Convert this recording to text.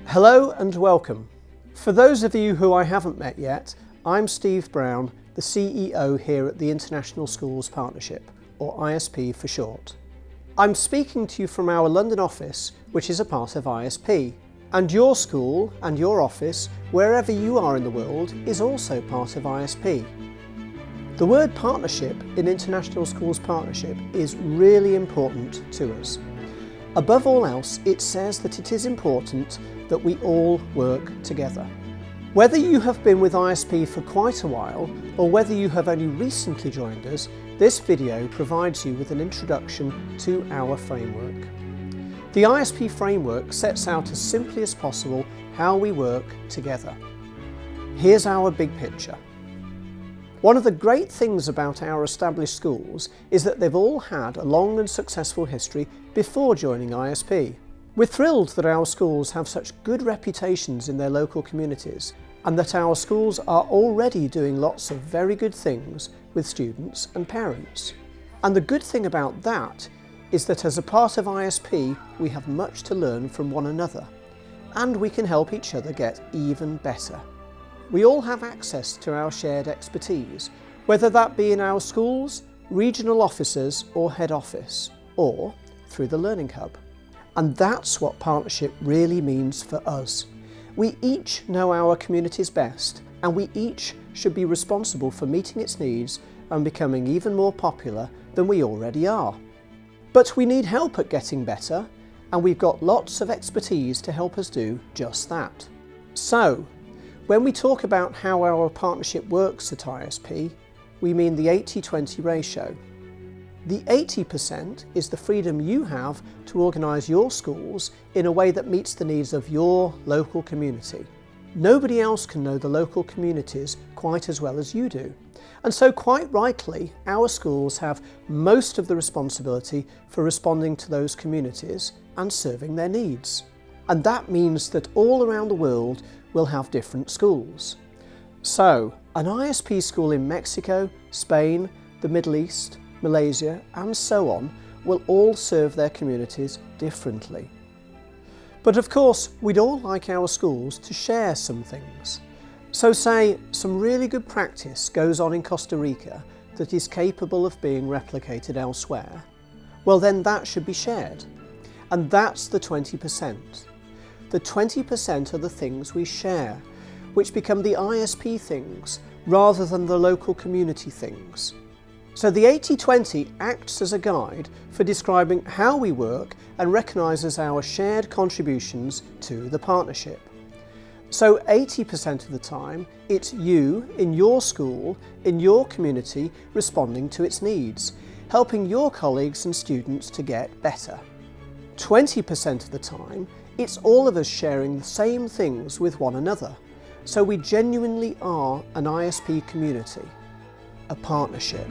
Hello and welcome. For those of you who I haven't met yet, I'm Steve Brown, the CEO here at the International Schools Partnership, or ISP for short. I'm speaking to you from our London office, which is a part of ISP. And your school and your office, wherever you are in the world, is also part of ISP. The word partnership in International Schools Partnership is really important to us. Above all else, it says that it is important that we all work together. Whether you have been with ISP for quite a while, or whether you have only recently joined us, this video provides you with an introduction to our framework. The ISP framework sets out as simply as possible how we work together. Here's our big picture. One of the great things about our established schools is that they've all had a long and successful history before joining ISP. We're thrilled that our schools have such good reputations in their local communities and that our schools are already doing lots of very good things with students and parents. And the good thing about that is that as a part of ISP, we have much to learn from one another, and we can help each other get even better. We all have access to our shared expertise, whether that be in our schools, regional offices or head office, or through the Learning Hub. And that's what partnership really means for us. We each know our communities best, and we each should be responsible for meeting its needs and becoming even more popular than we already are. But we need help at getting better, and we've got lots of expertise to help us do just that. So, when we talk about how our partnership works at ISP, we mean the 80-20 ratio. The 80% is the freedom you have to organise your schools in a way that meets the needs of your local community. Nobody else can know the local communities quite as well as you do. And so quite rightly, our schools have most of the responsibility for responding to those communities and serving their needs. And that means that all around the world we'll have different schools. So, an ISP school in Mexico, Spain, the Middle East, Malaysia and so on will all serve their communities differently. But of course, we'd all like our schools to share some things. So say some really good practice goes on in Costa Rica that is capable of being replicated elsewhere. Well then that should be shared. And that's the 20%. The 20% are the things we share, which become the ISP things rather than the local community things. So the 80-20 acts as a guide for describing how we work and recognises our shared contributions to the partnership. So 80% of the time, it's you in your school, in your community, responding to its needs, helping your colleagues and students to get better. 20% of the time, it's all of us sharing the same things with one another. So we genuinely are an ISP community, a partnership.